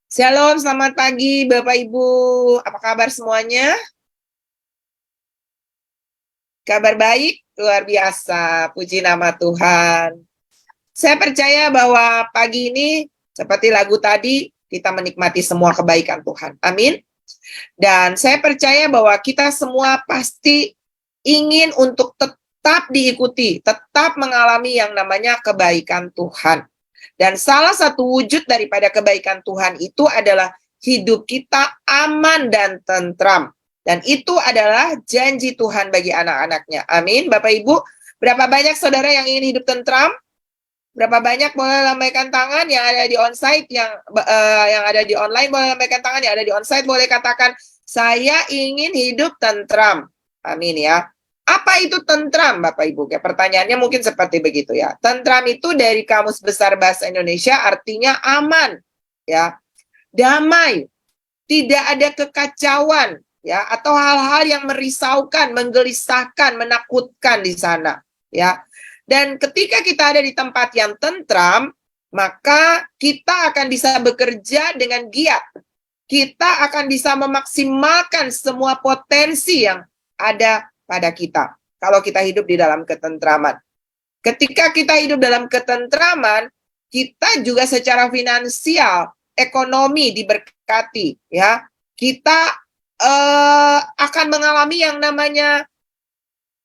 Shalom, selamat pagi Bapak Ibu. Apa kabar semuanya? Kabar baik, luar biasa. Puji nama Tuhan. Saya percaya bahwa pagi ini, seperti lagu tadi, kita menikmati semua kebaikan Tuhan. Amin. Dan saya percaya bahwa kita semua pasti ingin untuk tetap diikuti, tetap mengalami yang namanya kebaikan Tuhan. Dan salah satu wujud daripada kebaikan Tuhan itu adalah hidup kita aman dan tentram. Dan itu adalah janji Tuhan bagi anak-anaknya. Amin. Bapak Ibu, berapa banyak saudara yang ingin hidup tentram? Berapa banyak boleh lambaikan tangan yang ada di onsite, yang ada di online boleh lambaikan tangan, yang ada di onsite boleh katakan, saya ingin hidup tentram. Amin ya. Apa itu tentram, Bapak Ibu? Ya, pertanyaannya mungkin seperti begitu ya. Tentram itu dari Kamus Besar Bahasa Indonesia artinya aman, ya, damai, tidak ada kekacauan, ya, atau hal-hal yang merisaukan, menggelisahkan, menakutkan di sana, ya. Dan ketika kita ada di tempat yang tentram, maka kita akan bisa bekerja dengan giat. Kita akan bisa memaksimalkan semua potensi yang ada pada kita. Kalau kita hidup di dalam ketentraman. Ketika kita hidup dalam ketentraman, kita juga secara finansial, ekonomi diberkati, ya. Kita akan mengalami yang namanya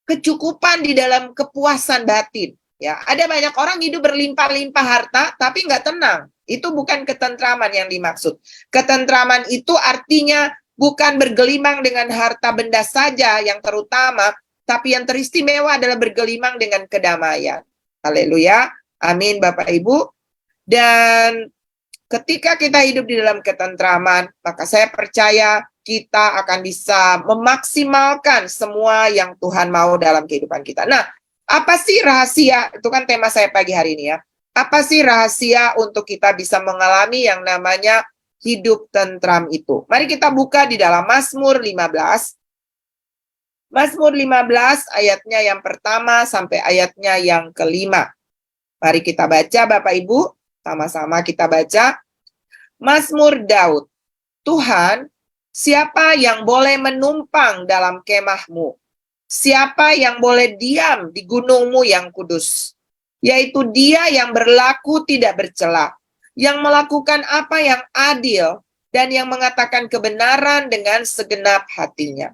kecukupan di dalam kepuasan batin. Ya, ada banyak orang hidup berlimpah-limpah harta, tapi nggak tenang. Itu bukan ketentraman yang dimaksud. Ketentraman itu artinya bukan bergelimang dengan harta benda saja yang terutama, tapi yang teristimewa adalah bergelimang dengan kedamaian. Haleluya. Amin, Bapak Ibu. Dan ketika kita hidup di dalam ketentraman, maka saya percaya kita akan bisa memaksimalkan semua yang Tuhan mau dalam kehidupan kita. Nah, apa sih rahasia? Itu kan tema saya pagi hari ini ya. Apa sih rahasia untuk kita bisa mengalami yang namanya hidup tentram itu? Mari kita buka di dalam Mazmur 15. Mazmur 15 ayatnya yang pertama sampai ayatnya yang kelima. Mari kita baca Bapak Ibu, sama-sama kita baca. Mazmur Daud. Tuhan, siapa yang boleh menumpang dalam kemahmu? Siapa yang boleh diam di gunungmu yang kudus? Yaitu dia yang berlaku tidak bercela, yang melakukan apa yang adil, dan yang mengatakan kebenaran dengan segenap hatinya.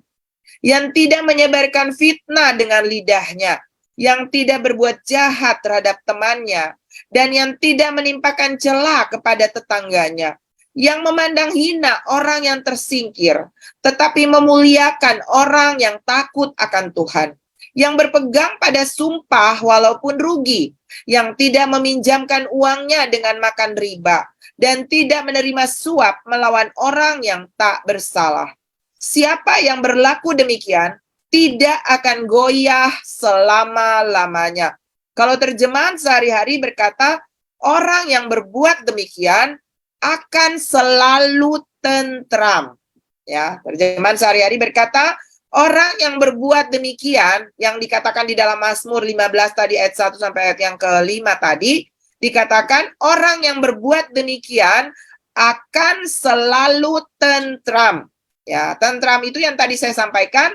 Yang tidak menyebarkan fitnah dengan lidahnya, yang tidak berbuat jahat terhadap temannya, dan yang tidak menimpakan cela kepada tetangganya, yang memandang hina orang yang tersingkir, tetapi memuliakan orang yang takut akan Tuhan, yang berpegang pada sumpah walaupun rugi, yang tidak meminjamkan uangnya dengan makan riba, dan tidak menerima suap melawan orang yang tak bersalah. Siapa yang berlaku demikian tidak akan goyah selama-lamanya. Kalau terjemahan sehari-hari berkata, orang yang berbuat demikian akan selalu tentram. Ya, terjemahan sehari-hari berkata, orang yang berbuat demikian, yang dikatakan di dalam Mazmur 15 tadi ayat 1 sampai ayat yang kelima tadi, dikatakan orang yang berbuat demikian akan selalu tentram. Ya, tentram itu yang tadi saya sampaikan,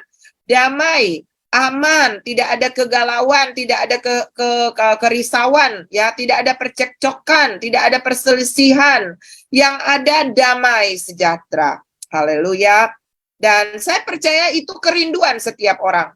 damai, aman, tidak ada kegalauan, tidak ada kerisauan, ya, tidak ada percekcokan, tidak ada perselisihan, yang ada damai sejahtera. Haleluya. Dan saya percaya itu kerinduan setiap orang.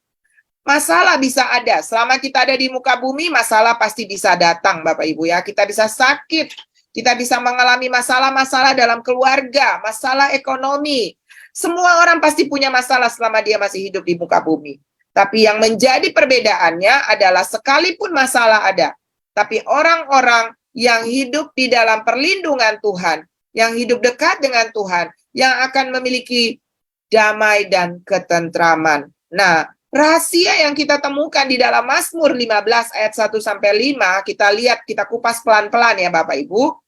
Masalah bisa ada, selama kita ada di muka bumi, masalah pasti bisa datang, Bapak Ibu ya. Kita bisa sakit, kita bisa mengalami masalah-masalah dalam keluarga, masalah ekonomi. Semua orang pasti punya masalah selama dia masih hidup di muka bumi. Tapi yang menjadi perbedaannya adalah sekalipun masalah ada, tapi orang-orang yang hidup di dalam perlindungan Tuhan, yang hidup dekat dengan Tuhan, yang akan memiliki damai dan ketentraman. Nah, rahasia yang kita temukan di dalam Mazmur 15 ayat 1 sampai 5, kita lihat, kita kupas pelan-pelan ya Bapak Ibu.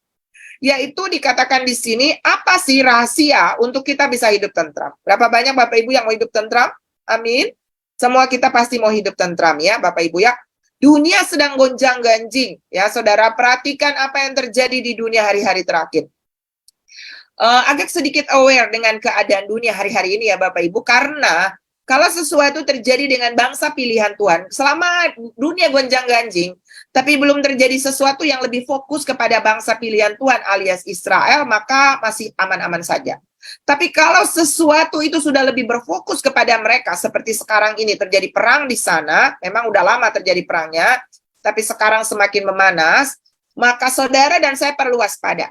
Yaitu dikatakan di sini, apa sih rahasia untuk kita bisa hidup tentram? Berapa banyak Bapak Ibu yang mau hidup tentram? Amin. Semua kita pasti mau hidup tentram ya Bapak Ibu ya. Dunia sedang gonjang-ganjing ya saudara, perhatikan apa yang terjadi di dunia hari-hari terakhir. agak sedikit aware dengan keadaan dunia hari-hari ini ya Bapak Ibu, karena kalau sesuatu terjadi dengan bangsa pilihan Tuhan, selama dunia gonjang-ganjing, tapi belum terjadi sesuatu yang lebih fokus kepada bangsa pilihan Tuhan alias Israel, maka masih aman-aman saja. Tapi kalau sesuatu itu sudah lebih berfokus kepada mereka, seperti sekarang ini terjadi perang di sana, memang udah lama terjadi perangnya, tapi sekarang semakin memanas, maka saudara dan saya perlu waspada.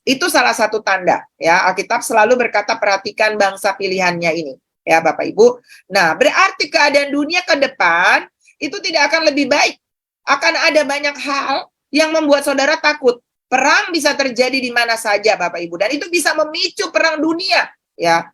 Itu salah satu tanda, ya. Alkitab selalu berkata perhatikan bangsa pilihannya ini, ya Bapak Ibu. Nah, berarti keadaan dunia ke depan itu tidak akan lebih baik. Akan ada banyak hal yang membuat saudara takut. Perang bisa terjadi di mana saja, Bapak Ibu, dan itu bisa memicu perang dunia, ya.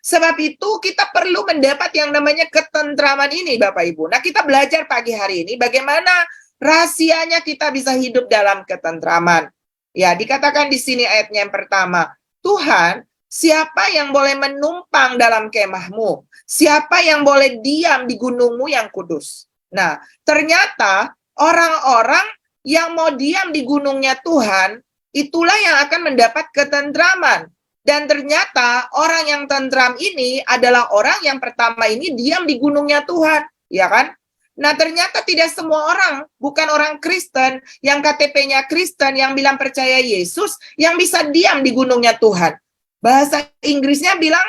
Sebab itu kita perlu mendapat yang namanya ketentraman ini, Bapak Ibu. Nah, kita belajar pagi hari ini bagaimana rahasianya kita bisa hidup dalam ketentraman. Ya, dikatakan di sini ayatnya yang pertama, Tuhan, siapa yang boleh menumpang dalam kemahmu? Siapa yang boleh diam di gunungmu yang kudus? Nah, ternyata orang-orang yang mau diam di gunungnya Tuhan, itulah yang akan mendapat ketentraman. Dan ternyata orang yang tentram ini adalah orang yang pertama ini diam di gunungnya Tuhan, ya kan? Nah, ternyata tidak semua orang, bukan orang Kristen, yang KTP-nya Kristen, yang bilang percaya Yesus, yang bisa diam di gunungnya Tuhan. Bahasa Inggrisnya bilang,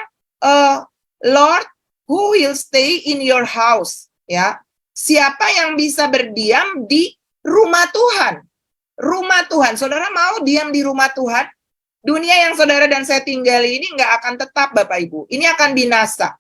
Lord, who will stay in your house? Ya, siapa yang bisa berdiam di rumah Tuhan? Rumah Tuhan, saudara mau diam di rumah Tuhan? Dunia yang saudara dan saya tinggali ini nggak akan tetap, Bapak Ibu. Ini akan binasa.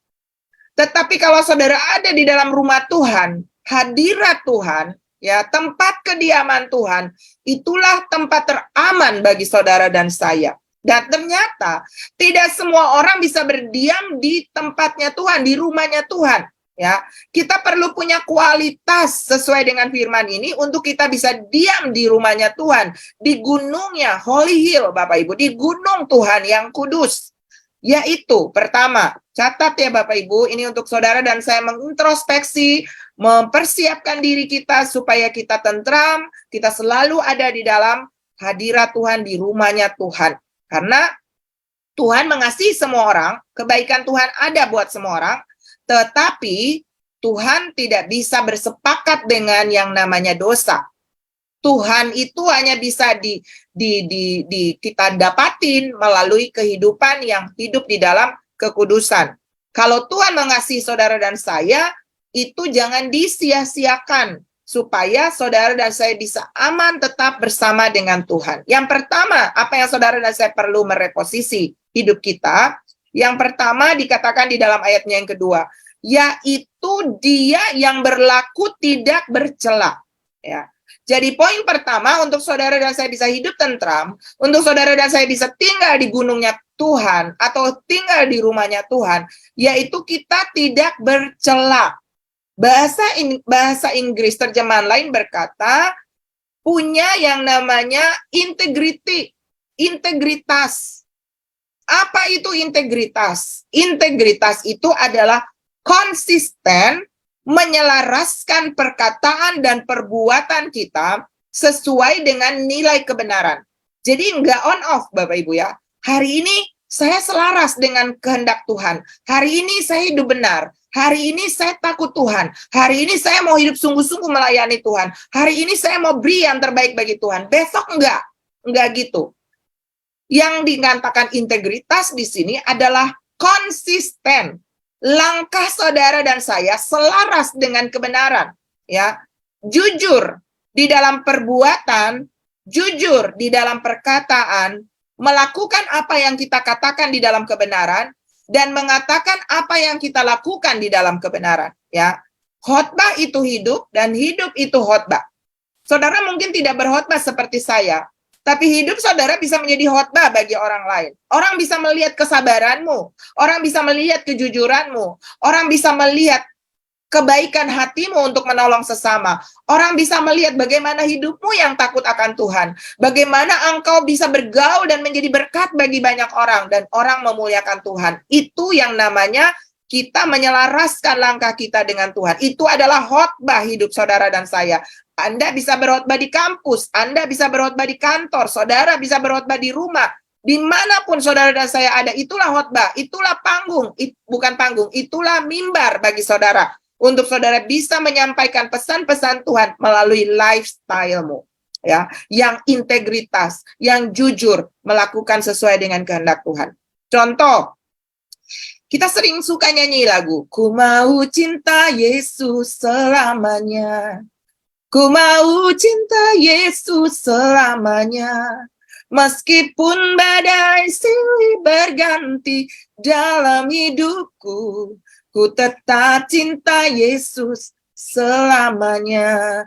Tetapi kalau saudara ada di dalam rumah Tuhan, hadirat Tuhan, ya, tempat kediaman Tuhan, itulah tempat teraman bagi saudara dan saya. Dan ternyata tidak semua orang bisa berdiam di tempatnya Tuhan, di rumahnya Tuhan. Ya, kita perlu punya kualitas sesuai dengan firman ini untuk kita bisa diam di rumahnya Tuhan, di gunungnya Holy Hill, Bapak Ibu, di gunung Tuhan yang kudus. Yaitu pertama, catat ya Bapak Ibu, ini untuk saudara dan saya mengintrospeksi, mempersiapkan diri kita supaya kita tentram, kita selalu ada di dalam hadirat Tuhan, di rumahnya Tuhan. Karena Tuhan mengasihi semua orang, kebaikan Tuhan ada buat semua orang, tetapi Tuhan tidak bisa bersepakat dengan yang namanya dosa. Tuhan itu hanya bisa kita dapatin melalui kehidupan yang hidup di dalam kekudusan. Kalau Tuhan mengasihi saudara dan saya, itu jangan disia-siakan supaya saudara dan saya bisa aman tetap bersama dengan Tuhan. Yang pertama, apa yang saudara dan saya perlu mereposisi hidup kita? Yang pertama dikatakan di dalam ayatnya yang kedua, yaitu dia yang berlaku tidak bercela. Ya. Jadi poin pertama untuk saudara dan saya bisa hidup tentram, untuk saudara dan saya bisa tinggal di gunungnya Tuhan atau tinggal di rumahnya Tuhan, yaitu kita tidak bercela. Bahasa Inggris terjemahan lain berkata punya yang namanya integrity, integritas. Apa itu integritas? Integritas itu adalah konsisten menyelaraskan perkataan dan perbuatan kita sesuai dengan nilai kebenaran. Jadi enggak on off Bapak Ibu ya. Hari ini saya selaras dengan kehendak Tuhan. Hari ini saya hidup benar. Hari ini saya takut Tuhan. Hari ini saya mau hidup sungguh-sungguh melayani Tuhan. Hari ini saya mau beri yang terbaik bagi Tuhan. Besok enggak. Enggak gitu. Yang dikatakan integritas di sini adalah konsisten. Langkah saudara dan saya selaras dengan kebenaran, ya. Jujur di dalam perbuatan, jujur di dalam perkataan, melakukan apa yang kita katakan di dalam kebenaran dan mengatakan apa yang kita lakukan di dalam kebenaran, ya. Khotbah itu hidup dan hidup itu khotbah. Saudara mungkin tidak berkhotbah seperti saya, tapi hidup saudara bisa menjadi khotbah bagi orang lain. Orang bisa melihat kesabaranmu, orang bisa melihat kejujuranmu, orang bisa melihat kebaikan hatimu untuk menolong sesama. Orang bisa melihat bagaimana hidupmu yang takut akan Tuhan. Bagaimana engkau bisa bergaul dan menjadi berkat bagi banyak orang dan orang memuliakan Tuhan. Itu yang namanya kita menyelaraskan langkah kita dengan Tuhan. Itu adalah khotbah hidup saudara dan saya. Anda bisa berkhotbah di kampus, Anda bisa berkhotbah di kantor, saudara bisa berkhotbah di rumah. Dimanapun saudara dan saya ada, itulah khotbah, itulah panggung, bukan panggung, itulah mimbar bagi saudara. Untuk saudara bisa menyampaikan pesan-pesan Tuhan melalui lifestyle-mu. Ya, yang integritas, yang jujur, melakukan sesuai dengan kehendak Tuhan. Contoh, kita sering suka nyanyi lagu, ku mau cinta Yesus selamanya. Ku mau cinta Yesus selamanya. Meskipun badai silih berganti dalam hidupku, ku tetap cinta Yesus selamanya.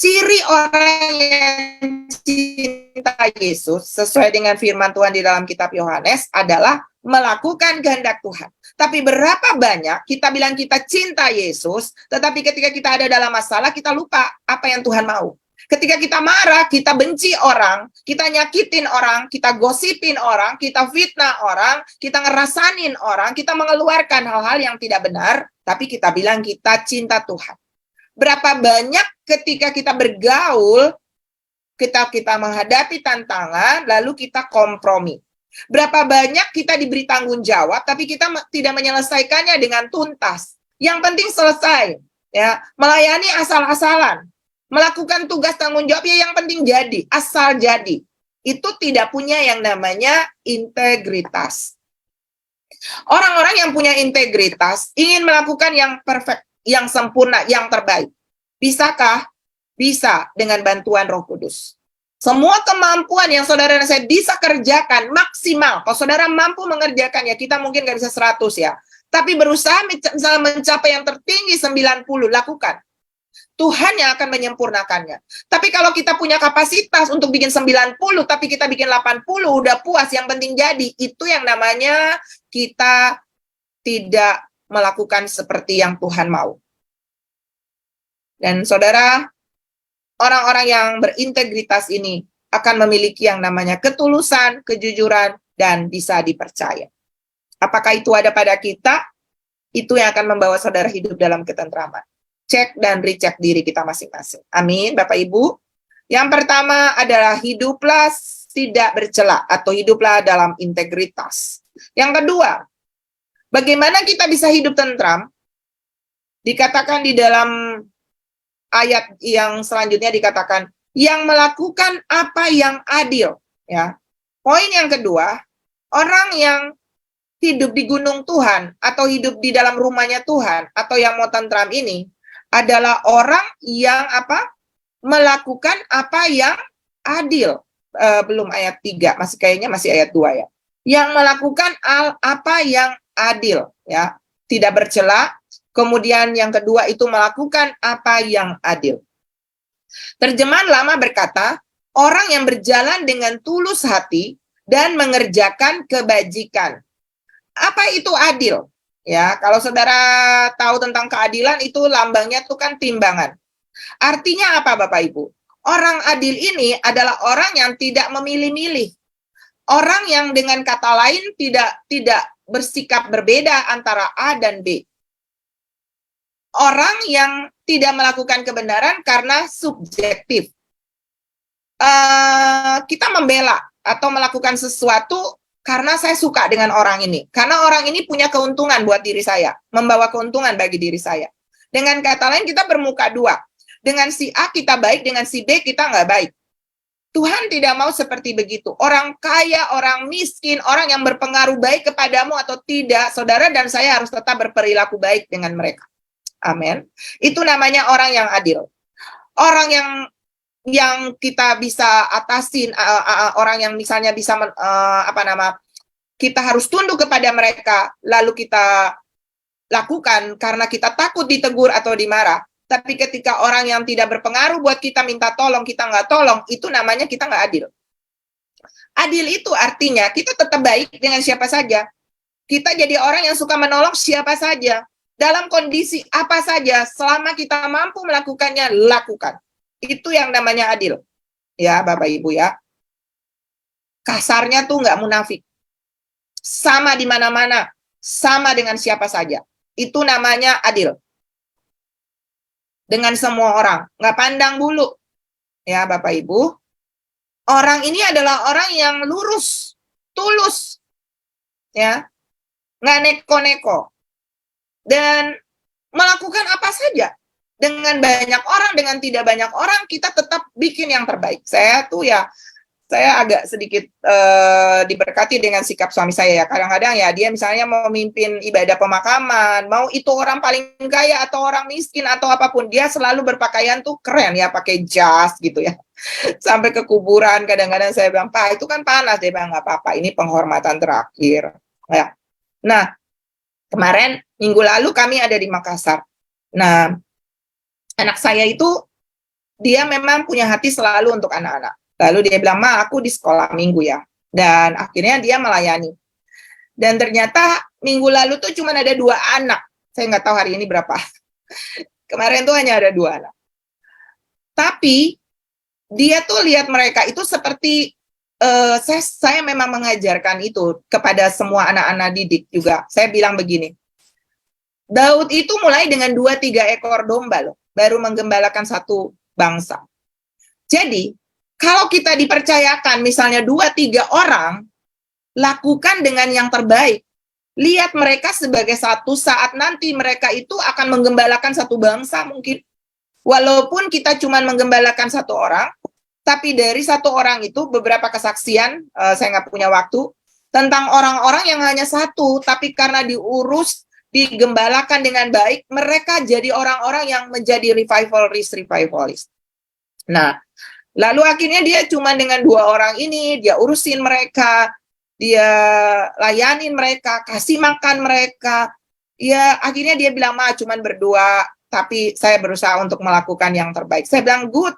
Ciri orang yang cinta Yesus sesuai dengan firman Tuhan di dalam kitab Yohanes adalah melakukan kehendak Tuhan. Tapi berapa banyak kita bilang kita cinta Yesus, tetapi ketika kita ada dalam masalah, kita lupa apa yang Tuhan mau. Ketika kita marah, kita benci orang, kita nyakitin orang, kita gosipin orang, kita fitnah orang, kita ngerasanin orang, kita mengeluarkan hal-hal yang tidak benar, tapi kita bilang kita cinta Tuhan. Berapa banyak ketika kita bergaul, kita menghadapi tantangan, lalu kita kompromi. Berapa banyak kita diberi tanggung jawab, tapi kita tidak menyelesaikannya dengan tuntas. Yang penting selesai, ya. Melayani asal-asalan, melakukan tugas tanggung jawab ya yang penting jadi, asal jadi. Itu tidak punya yang namanya integritas. Orang-orang yang punya integritas ingin melakukan yang perfect, yang sempurna, yang terbaik. Bisakah? Bisa dengan bantuan Roh Kudus. Semua kemampuan yang saudara dan saya bisa kerjakan maksimal. Kalau saudara mampu mengerjakan, ya kita mungkin nggak bisa 100 ya. Tapi berusaha misalnya mencapai yang tertinggi 90, lakukan. Tuhan yang akan menyempurnakannya. Tapi kalau kita punya kapasitas untuk bikin 90, tapi kita bikin 80, udah puas, yang penting jadi. Itu yang namanya kita tidak melakukan seperti yang Tuhan mau. Dan saudara, orang-orang yang berintegritas ini akan memiliki yang namanya ketulusan, kejujuran, dan bisa dipercaya. Apakah itu ada pada kita? Itu yang akan membawa saudara hidup dalam ketentraman. Cek dan recheck diri kita masing-masing. Amin, Bapak Ibu. Yang pertama adalah hiduplah tidak bercela atau hiduplah dalam integritas. Yang kedua, bagaimana kita bisa hidup tentram? Dikatakan di dalam ayat yang selanjutnya dikatakan yang melakukan apa yang adil, ya. Poin yang kedua, orang yang hidup di gunung Tuhan atau hidup di dalam rumahnya Tuhan atau yang mau tentram ini adalah orang yang apa? Melakukan apa yang adil. Belum ayat 3, masih ayat 2 ya. Yang melakukan apa yang adil, ya. Tidak bercela. Kemudian yang kedua itu melakukan apa yang adil. Terjemahan lama berkata, orang yang berjalan dengan tulus hati dan mengerjakan kebajikan. Apa itu adil? Ya, kalau saudara tahu tentang keadilan itu lambangnya itu kan timbangan. Artinya apa Bapak Ibu? Orang adil ini adalah orang yang tidak memilih-milih. Orang yang dengan kata lain tidak bersikap berbeda antara A dan B. Orang yang tidak melakukan kebenaran karena subjektif. Kita membela atau melakukan sesuatu karena saya suka dengan orang ini. Karena orang ini punya keuntungan buat diri saya. Membawa keuntungan bagi diri saya. Dengan kata lain kita bermuka dua. Dengan si A kita baik, dengan si B kita nggak baik. Tuhan tidak mau seperti begitu. Orang kaya, orang miskin, orang yang berpengaruh baik kepadamu atau tidak, saudara dan saya harus tetap berperilaku baik dengan mereka. Amin. Itu namanya orang yang adil. Orang yang kita bisa atasin, orang yang misalnya bisa kita harus tunduk kepada mereka, lalu kita lakukan karena kita takut ditegur atau dimarah. Tapi ketika orang yang tidak berpengaruh buat kita minta tolong, kita nggak tolong, itu namanya kita nggak adil. Adil itu artinya kita tetap baik dengan siapa saja. Kita jadi orang yang suka menolong siapa saja. Dalam kondisi apa saja, selama kita mampu melakukannya, lakukan. Itu yang namanya adil. Ya, Bapak Ibu ya. Kasarnya tuh nggak munafik. Sama di mana-mana, sama dengan siapa saja. Itu namanya adil. Dengan semua orang, nggak pandang bulu. Ya, Bapak Ibu. Orang ini adalah orang yang lurus. tulus, ya, nggak neko-neko, dan melakukan apa saja dengan banyak orang, dengan tidak banyak orang, kita tetap bikin yang terbaik. Saya agak sedikit diberkati dengan sikap suami saya ya. Kadang-kadang ya dia misalnya mau memimpin ibadah pemakaman, mau itu orang paling kaya atau orang miskin atau apapun, dia selalu berpakaian tuh keren ya, pakai jas gitu ya. Sampai ke kuburan kadang-kadang saya bilang, Pak itu kan panas. Dia bilang, nggak apa-apa, ini penghormatan terakhir. Ya. Nah, kemarin minggu lalu kami ada di Makassar. Nah, anak saya itu dia memang punya hati selalu untuk anak-anak. Lalu dia bilang, Ma, aku di sekolah minggu ya. Dan akhirnya dia melayani. Dan ternyata minggu lalu tuh cuma ada 2 anak. Saya nggak tahu hari ini berapa. Kemarin tuh hanya ada 2 anak. Tapi dia tuh lihat mereka itu seperti, saya memang mengajarkan itu kepada semua anak-anak didik juga. Saya bilang begini, Daud itu mulai dengan 2-3 ekor domba loh, baru menggembalakan satu bangsa. Jadi, kalau kita dipercayakan misalnya 2-3 orang, lakukan dengan yang terbaik. Lihat mereka sebagai satu saat nanti mereka itu akan menggembalakan satu bangsa mungkin. Walaupun kita cuma menggembalakan 1 orang, tapi dari 1 orang itu beberapa kesaksian, saya nggak punya waktu, tentang orang-orang yang hanya 1, tapi karena diurus, digembalakan dengan baik, mereka jadi orang-orang yang menjadi revivalist. Nah, lalu akhirnya dia cuma dengan 2 orang ini, dia urusin mereka, dia layanin mereka, kasih makan mereka. Ya, akhirnya dia bilang, Ma, cuman berdua, tapi saya berusaha untuk melakukan yang terbaik. Saya bilang, good,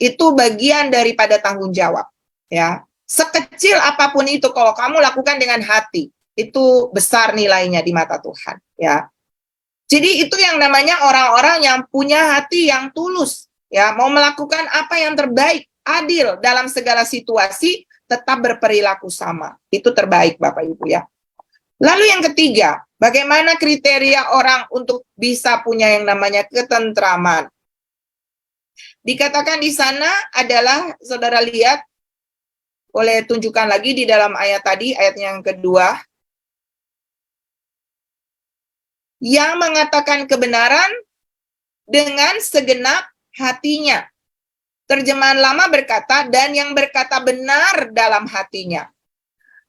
itu bagian daripada tanggung jawab. Ya, sekecil apapun itu, kalau kamu lakukan dengan hati, itu besar nilainya di mata Tuhan. Ya, jadi itu yang namanya orang-orang yang punya hati yang tulus. Ya, mau melakukan apa yang terbaik, adil dalam segala situasi, tetap berperilaku sama. Itu terbaik, Bapak Ibu ya. Lalu yang ketiga, bagaimana kriteria orang untuk bisa punya yang namanya ketentraman? Dikatakan di sana adalah, saudara lihat, boleh tunjukkan lagi di dalam ayat tadi, ayat yang kedua, yang mengatakan kebenaran dengan segenap hatinya. Terjemahan lama berkata, dan yang berkata benar dalam hatinya.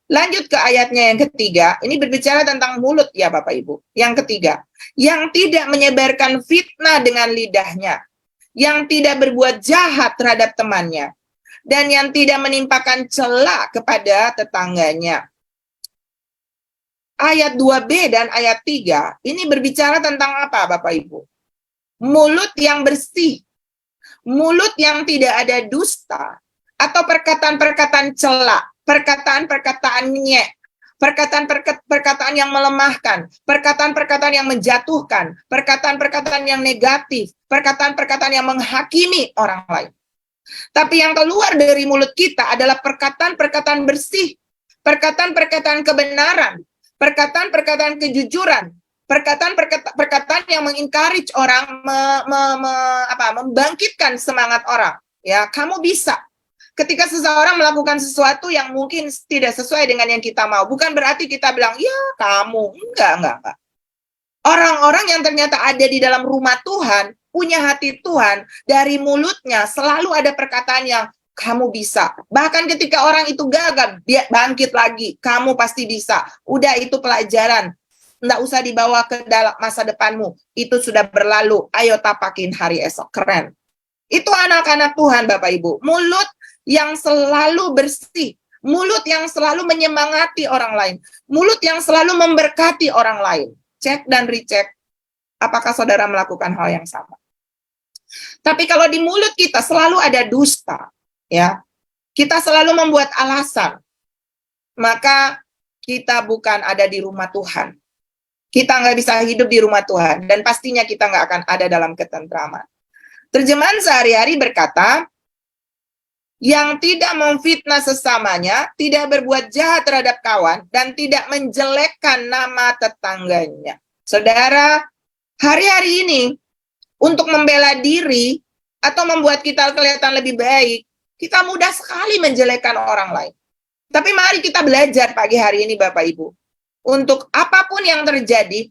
Lanjut ke ayatnya yang ketiga, ini berbicara tentang mulut ya Bapak Ibu. Yang ketiga, yang tidak menyebarkan fitnah dengan lidahnya, yang tidak berbuat jahat terhadap temannya, dan yang tidak menimpakan cela kepada tetangganya. Ayat 2b dan ayat 3, ini berbicara tentang apa Bapak Ibu? Mulut yang bersih, mulut yang tidak ada dusta, atau perkataan-perkataan cela, perkataan-perkataan nyek, perkataan-perkataan yang melemahkan, perkataan-perkataan yang menjatuhkan, perkataan-perkataan yang negatif, perkataan-perkataan yang menghakimi orang lain. Tapi yang keluar dari mulut kita adalah perkataan-perkataan bersih, perkataan-perkataan kebenaran, perkataan-perkataan kejujuran, perkataan-perkataan yang mengencourage orang, membangkitkan semangat orang. Ya, kamu bisa. Ketika seseorang melakukan sesuatu yang mungkin tidak sesuai dengan yang kita mau, bukan berarti kita bilang, ya kamu, enggak. Orang-orang yang ternyata ada di dalam rumah Tuhan, punya hati Tuhan, dari mulutnya selalu ada perkataan yang kamu bisa. Bahkan ketika orang itu gagal, dia bangkit lagi. Kamu pasti bisa. Udah, itu pelajaran. Nggak usah dibawa ke dalam masa depanmu. Itu sudah berlalu. Ayo tapakin hari esok. Keren. Itu anak-anak Tuhan, Bapak Ibu. Mulut yang selalu bersih. Mulut yang selalu menyemangati orang lain. Mulut yang selalu memberkati orang lain. Cek dan recheck. Apakah saudara melakukan hal yang sama? Tapi kalau di mulut kita selalu ada dusta, ya, kita selalu membuat alasan, maka kita bukan ada di rumah Tuhan. Kita nggak bisa hidup di rumah Tuhan, dan pastinya kita nggak akan ada dalam ketentraman. Terjemahan sehari-hari berkata, yang tidak memfitnah sesamanya, tidak berbuat jahat terhadap kawan, dan tidak menjelekkan nama tetangganya. Saudara, hari-hari ini, untuk membela diri, atau membuat kita kelihatan lebih baik, kita mudah sekali menjelekkan orang lain. Tapi mari kita belajar pagi hari ini Bapak Ibu. Untuk apapun yang terjadi,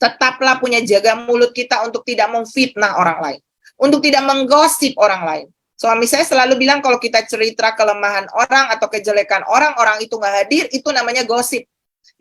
tetaplah punya jaga mulut kita untuk tidak memfitnah orang lain. Untuk tidak menggosip orang lain. Suami saya selalu bilang kalau kita cerita kelemahan orang atau kejelekan orang, orang itu nggak hadir, itu namanya gosip.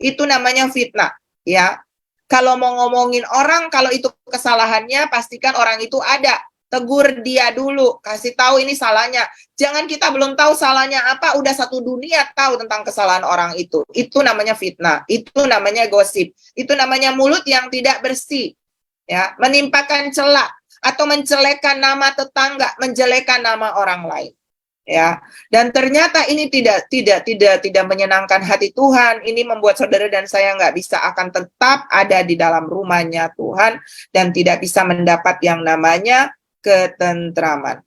Itu namanya fitnah. Ya, kalau mau ngomongin orang, kalau itu kesalahannya, pastikan orang itu ada. Tegur dia dulu, kasih tahu ini salahnya. Jangan kita belum tahu salahnya apa, udah satu dunia tahu tentang kesalahan orang itu. Itu namanya fitnah, itu namanya gosip. Itu namanya mulut yang tidak bersih. Ya, menimpakan celak atau menjelekkan nama tetangga, menjelekkan nama orang lain. Ya, dan ternyata ini tidak menyenangkan hati Tuhan. Ini membuat saudara dan saya nggak bisa akan tetap ada di dalam rumahnya Tuhan dan tidak bisa mendapat yang namanya ketentraman.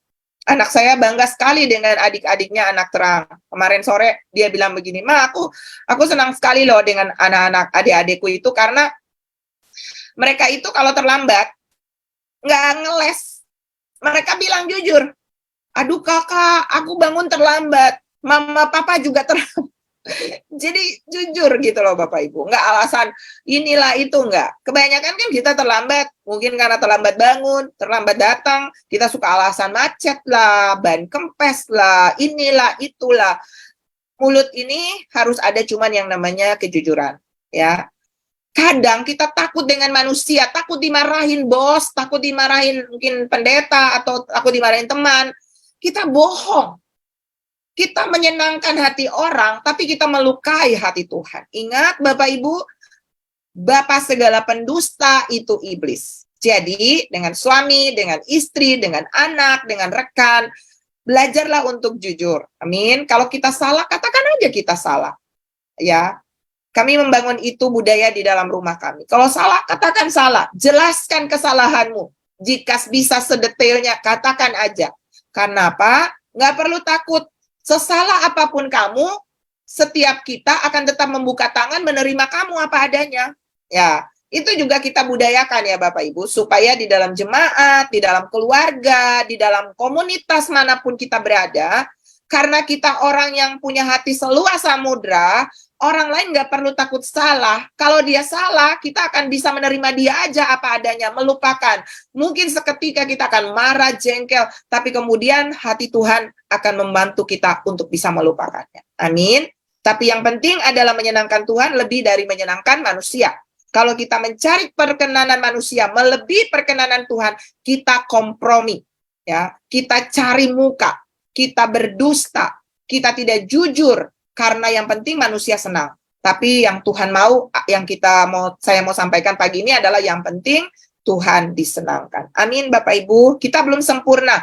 Anak saya bangga sekali dengan adik-adiknya anak terang. Kemarin sore dia bilang begini, "Ma, aku senang sekali loh dengan anak-anak adik-adikku itu karena mereka itu kalau terlambat nggak ngeles. Mereka bilang jujur, aduh kakak, aku bangun terlambat. Mama papa juga terlambat." Jadi jujur gitu loh Bapak Ibu. Nggak alasan inilah itu, nggak. Kebanyakan kan kita terlambat. Mungkin karena terlambat bangun, terlambat datang. Kita suka alasan macet lah, ban kempes lah, inilah, itulah. Mulut ini harus ada cuman yang namanya kejujuran. Ya. Kadang kita takut dengan manusia, takut dimarahin bos, takut dimarahin mungkin pendeta, atau takut dimarahin teman. Kita bohong. Kita menyenangkan hati orang, tapi kita melukai hati Tuhan. Ingat Bapak Ibu, Bapak segala pendusta itu iblis. Jadi dengan suami, dengan istri, dengan anak, dengan rekan, belajarlah untuk jujur. Amin. Kalau kita salah, katakan aja kita salah. Ya, kami membangun itu budaya di dalam rumah kami. Kalau salah, katakan salah. Jelaskan kesalahanmu. Jika bisa sedetailnya, katakan aja. Karena apa? Nggak perlu takut. Sesalah apapun kamu, setiap kita akan tetap membuka tangan menerima kamu apa adanya. Ya, itu juga kita budayakan ya Bapak Ibu, supaya di dalam jemaat, di dalam keluarga, di dalam komunitas manapun kita berada, karena kita orang yang punya hati seluas samudra, orang lain nggak perlu takut salah. Kalau dia salah, kita akan bisa menerima dia aja apa adanya, melupakan. Mungkin seketika kita akan marah, jengkel, tapi kemudian hati Tuhan akan membantu kita untuk bisa melupakannya. Amin. Tapi yang penting adalah menyenangkan Tuhan lebih dari menyenangkan manusia. Kalau kita mencari perkenanan manusia melebihi perkenanan Tuhan, kita kompromi. Ya, kita cari muka, kita berdusta, kita tidak jujur, karena yang penting manusia senang. Tapi yang Tuhan mau, yang saya mau sampaikan pagi ini adalah yang penting Tuhan disenangkan. Amin Bapak Ibu, kita belum sempurna.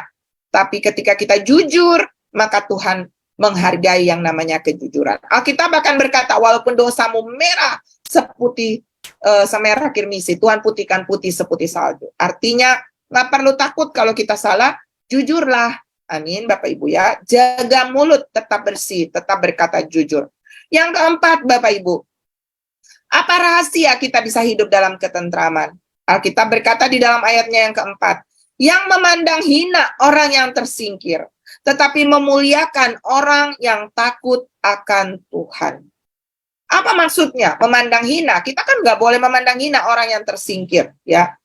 Tapi ketika kita jujur, maka Tuhan menghargai yang namanya kejujuran. Alkitab bahkan berkata, walaupun dosamu merah seputih semerah kirmisi, Tuhan putihkan putih seputih salju. Artinya, nggak perlu takut kalau kita salah, jujurlah. Amin, Bapak Ibu ya. Jaga mulut, tetap bersih, tetap berkata jujur. Yang keempat, Bapak Ibu, apa rahasia kita bisa hidup dalam ketentraman? Alkitab berkata di dalam ayatnya yang keempat, yang memandang hina orang yang tersingkir, tetapi memuliakan orang yang takut akan Tuhan. Apa maksudnya memandang hina? Kita kan nggak boleh memandang hina orang yang tersingkir. Ya.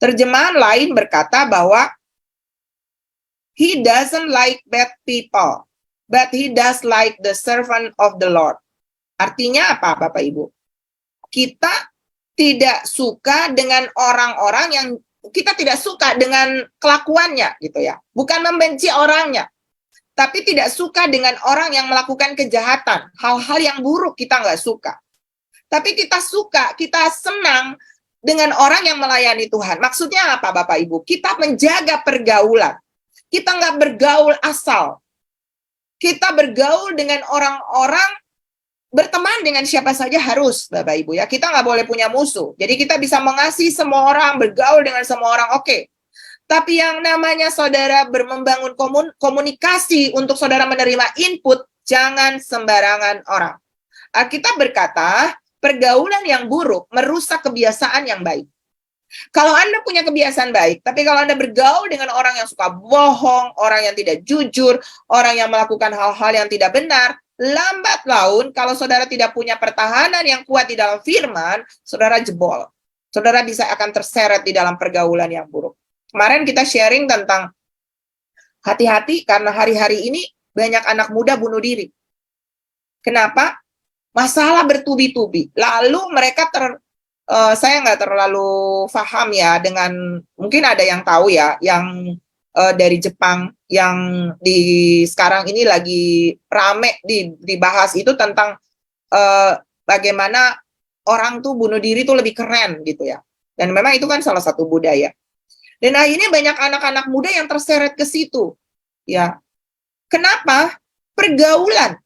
Terjemahan lain berkata bahwa He doesn't like bad people, but he does like the servant of the Lord. Artinya apa, Bapak Ibu? Kita tidak suka dengan orang-orang yang kita tidak suka dengan kelakuannya, gitu ya. Bukan membenci orangnya, tapi tidak suka dengan orang yang melakukan kejahatan, hal-hal yang buruk kita nggak suka. Tapi kita suka, kita senang dengan orang yang melayani Tuhan. Maksudnya apa, Bapak Ibu? Kita menjaga pergaulan. Kita nggak bergaul asal. Kita bergaul dengan orang-orang, berteman dengan siapa saja harus, Bapak Ibu ya. Kita nggak boleh punya musuh. Jadi kita bisa mengasihi semua orang, bergaul dengan semua orang, oke. Tapi yang namanya saudara membangun komunikasi untuk saudara menerima input, jangan sembarangan orang. Alkitab berkata, pergaulan yang buruk merusak kebiasaan yang baik. Kalau Anda punya kebiasaan baik, tapi kalau Anda bergaul dengan orang yang suka bohong, orang yang tidak jujur, orang yang melakukan hal-hal yang tidak benar, lambat laun kalau saudara tidak punya pertahanan yang kuat di dalam firman, saudara jebol. Saudara bisa akan terseret di dalam pergaulan yang buruk. Kemarin kita sharing tentang hati-hati karena hari-hari ini banyak anak muda bunuh diri. Kenapa? Masalah bertubi-tubi. Lalu mereka saya nggak terlalu paham ya dengan, mungkin ada yang tahu ya, yang dari Jepang yang sekarang ini lagi rame dibahas itu tentang bagaimana orang tuh bunuh diri tuh lebih keren gitu ya. Dan memang itu kan salah satu budaya. Dan akhirnya banyak anak-anak muda yang terseret ke situ. Ya. Kenapa? Pergaulan.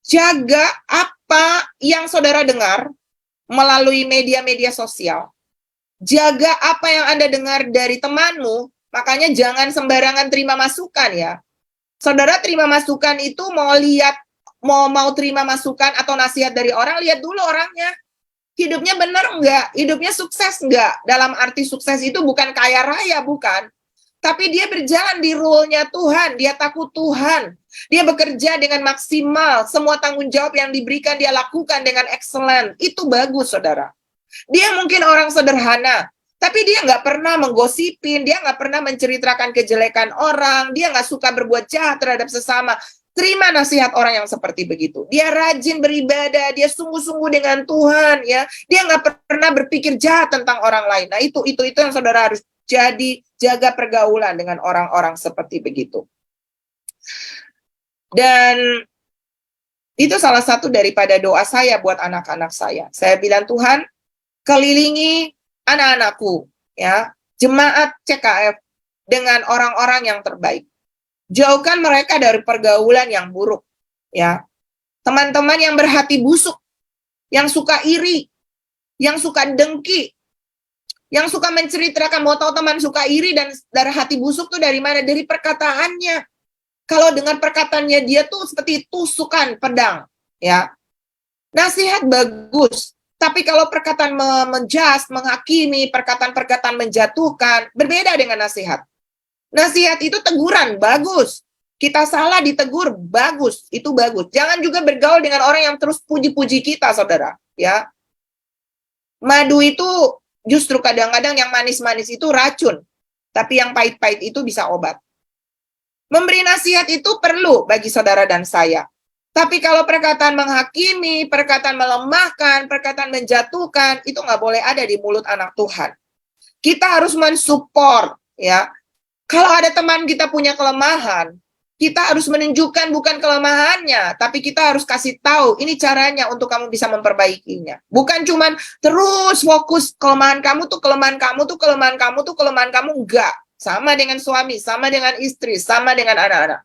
Jaga apa yang saudara dengar melalui media-media sosial. Jaga apa yang Anda dengar dari temanmu, makanya jangan sembarangan terima masukan ya. Saudara terima masukan itu mau terima masukan atau nasihat dari orang, lihat dulu orangnya. Hidupnya benar enggak? Hidupnya sukses enggak? Dalam arti sukses itu bukan kaya raya, bukan. Tapi dia berjalan di rule-nya Tuhan, dia takut Tuhan. Dia bekerja dengan maksimal, semua tanggung jawab yang diberikan dia lakukan dengan excellent. Itu bagus, saudara. Dia mungkin orang sederhana, tapi dia nggak pernah menggosipin, dia nggak pernah menceritakan kejelekan orang, dia nggak suka berbuat jahat terhadap sesama. Terima nasihat orang yang seperti begitu. Dia rajin beribadah, dia sungguh-sungguh dengan Tuhan, ya. Dia nggak pernah berpikir jahat tentang orang lain. Nah, itu yang saudara harus jaga pergaulan dengan orang-orang seperti begitu. Dan itu salah satu daripada doa saya buat anak-anak saya. Saya bilang, Tuhan, kelilingi anak-anakku, ya, jemaat CKF dengan orang-orang yang terbaik. Jauhkan mereka dari pergaulan yang buruk, ya. Teman-teman yang berhati busuk, yang suka iri, yang suka dengki, yang suka menceritakan, mau tahu teman suka iri dan dari hati busuk tuh dari mana? Dari perkataannya. Kalau dengan perkataannya dia tuh seperti tusukan pedang, ya. Nasihat bagus, tapi kalau perkataan menjas, menghakimi, perkataan-perkataan menjatuhkan, berbeda dengan nasihat. Nasihat itu teguran, bagus. Kita salah ditegur, bagus, itu bagus. Jangan juga bergaul dengan orang yang terus puji-puji kita, saudara, ya. Madu itu justru kadang-kadang yang manis-manis itu racun, tapi yang pahit-pahit itu bisa obat. Memberi nasihat itu perlu bagi saudara dan saya. Tapi kalau perkataan menghakimi, perkataan melemahkan, perkataan menjatuhkan, itu nggak boleh ada di mulut anak Tuhan. Kita harus mensupport, ya. Kalau ada teman kita punya kelemahan, kita harus menunjukkan bukan kelemahannya, tapi kita harus kasih tahu, ini caranya untuk kamu bisa memperbaikinya. Bukan cuman terus fokus kelemahan kamu tuh, kelemahan kamu tuh, kelemahan kamu tuh, kelemahan kamu, enggak. Sama dengan suami, sama dengan istri, sama dengan anak-anak.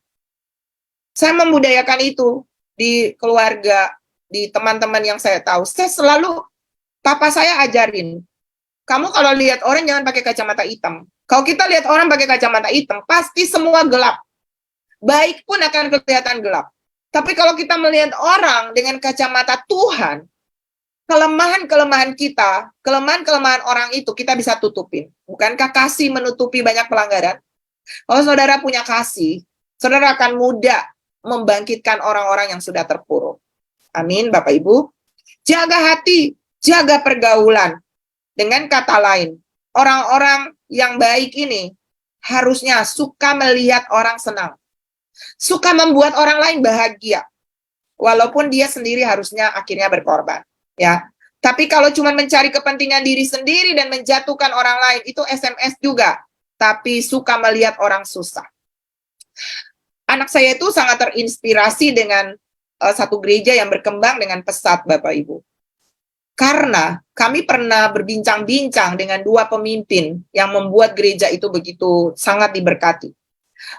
Saya membudayakan itu di keluarga, di teman-teman yang saya tahu. Saya selalu, papa saya ajarin, kamu kalau lihat orang jangan pakai kacamata hitam. Kalau kita lihat orang pakai kacamata hitam, pasti semua gelap. Baik pun akan kelihatan gelap. Tapi kalau kita melihat orang dengan kacamata Tuhan, kelemahan-kelemahan kita, kelemahan-kelemahan orang itu kita bisa tutupin. Bukankah kasih menutupi banyak pelanggaran? Kalau saudara punya kasih, saudara akan mudah membangkitkan orang-orang yang sudah terpuruk. Amin, Bapak Ibu. Jaga hati, jaga pergaulan. Dengan kata lain, orang-orang yang baik ini harusnya suka melihat orang senang. Suka membuat orang lain bahagia, walaupun dia sendiri harusnya akhirnya berkorban, ya. Tapi kalau cuma mencari kepentingan diri sendiri dan menjatuhkan orang lain, itu SMS juga. Tapi suka melihat orang susah. Anak saya itu sangat terinspirasi dengan satu gereja yang berkembang dengan pesat, Bapak Ibu. Karena kami pernah berbincang-bincang dengan dua pemimpin yang membuat gereja itu begitu sangat diberkati.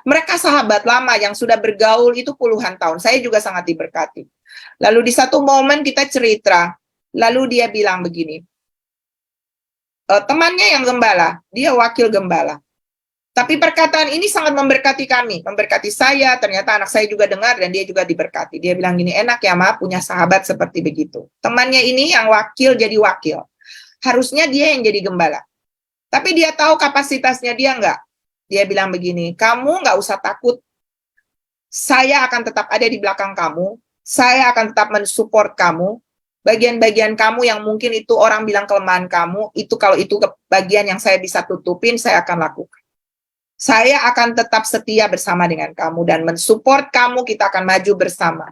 Mereka sahabat lama yang sudah bergaul itu puluhan tahun. Saya juga sangat diberkati. Lalu di satu momen kita cerita, lalu dia bilang begini, temannya yang gembala, dia wakil gembala. Tapi perkataan ini sangat memberkati kami, memberkati saya, ternyata anak saya juga dengar dan dia juga diberkati. Dia bilang gini, enak ya Ma, punya sahabat seperti begitu. Temannya ini yang wakil jadi wakil. Harusnya dia yang jadi gembala. Tapi dia tahu kapasitasnya dia enggak. Dia bilang begini, kamu nggak usah takut. saya akan tetap ada di belakang kamu, saya akan tetap mensupport kamu. Bagian-bagian kamu yang mungkin itu orang bilang kelemahan kamu, itu kalau itu bagian yang saya bisa tutupin, saya akan lakukan. Saya akan tetap setia bersama dengan kamu dan mensupport kamu, kita akan maju bersama.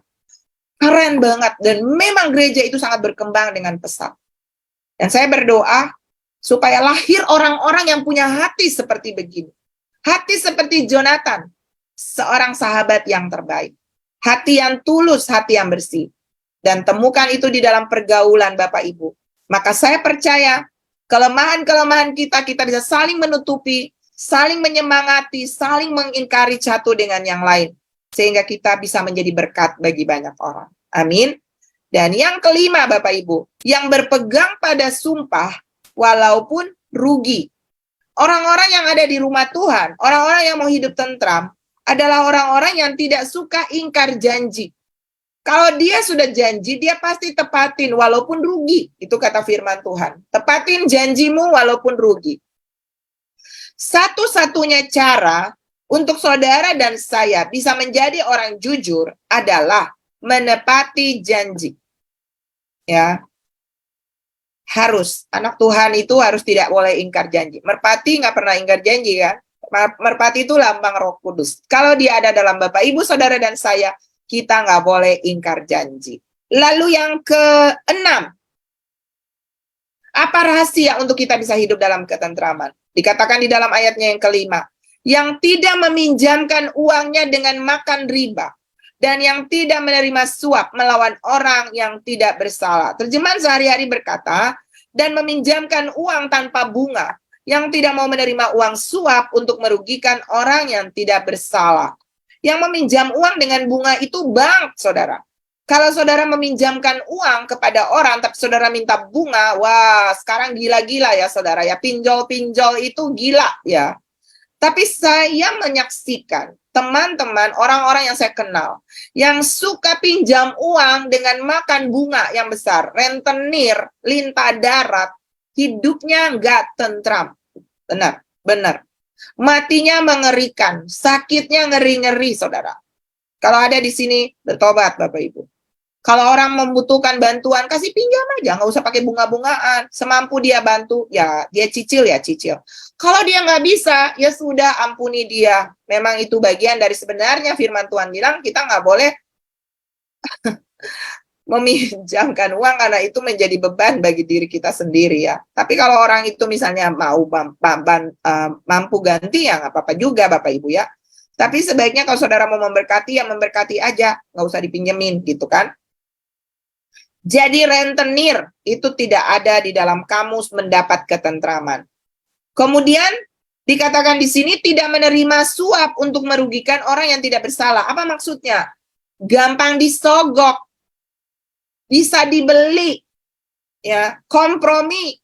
Keren banget, dan memang gereja itu sangat berkembang dengan pesat. Dan saya berdoa supaya lahir orang-orang yang punya hati seperti begini. Hati seperti Jonathan, seorang sahabat yang terbaik. Hati yang tulus, hati yang bersih. Dan temukan itu di dalam pergaulan Bapak Ibu. Maka saya percaya kelemahan-kelemahan kita bisa saling menutupi, saling menyemangati, saling mengingkari satu dengan yang lain. Sehingga kita bisa menjadi berkat bagi banyak orang. Amin. Dan yang kelima Bapak Ibu, yang berpegang pada sumpah walaupun rugi. Orang-orang yang ada di rumah Tuhan, orang-orang yang mau hidup tentram, adalah orang-orang yang tidak suka ingkar janji. Kalau dia sudah janji, dia pasti tepatin walaupun rugi. Itu kata firman Tuhan. Tepatin janjimu walaupun rugi. Satu-satunya cara untuk saudara dan saya bisa menjadi orang jujur adalah menepati janji. Ya. Harus. Anak Tuhan itu harus tidak boleh ingkar janji. Merpati nggak pernah ingkar janji kan? Merpati itu lambang Roh Kudus. Kalau dia ada dalam Bapak, Ibu, Saudara, dan saya, kita nggak boleh ingkar janji. Lalu yang keenam, apa rahasia untuk kita bisa hidup dalam ketentraman? Dikatakan di dalam ayatnya yang kelima, yang tidak meminjamkan uangnya dengan makan riba, dan yang tidak menerima suap melawan orang yang tidak bersalah. Terjemahan sehari-hari berkata, dan meminjamkan uang tanpa bunga, yang tidak mau menerima uang suap untuk merugikan orang yang tidak bersalah. Yang meminjam uang dengan bunga itu bank, saudara. Kalau saudara meminjamkan uang kepada orang, tapi saudara minta bunga, wah, sekarang gila-gila ya, saudara. Ya, pinjol-pinjol itu gila, ya. Tapi saya menyaksikan teman-teman, orang-orang yang saya kenal, yang suka pinjam uang dengan makan bunga yang besar, rentenir, lintah darat, hidupnya nggak tentram. Benar, benar. Matinya mengerikan, sakitnya ngeri-ngeri, saudara. Kalau ada di sini, bertobat, Bapak Ibu. Kalau orang membutuhkan bantuan, kasih pinjam aja, nggak usah pakai bunga-bungaan. Semampu dia bantu, ya dia cicil, ya cicil. Kalau dia nggak bisa, ya sudah, ampuni dia. Memang itu bagian dari sebenarnya firman Tuhan bilang, kita nggak boleh meminjamkan uang karena itu menjadi beban bagi diri kita sendiri ya. Tapi kalau orang itu misalnya mau mampu ganti ya nggak apa-apa juga Bapak Ibu ya. Tapi sebaiknya kalau saudara mau memberkati ya memberkati aja, nggak usah dipinjemin gitu kan. Jadi rentenir itu tidak ada di dalam kamus mendapat ketentraman. Kemudian dikatakan di sini tidak menerima suap untuk merugikan orang yang tidak bersalah. Apa maksudnya? Gampang disogok. Bisa dibeli, ya, kompromi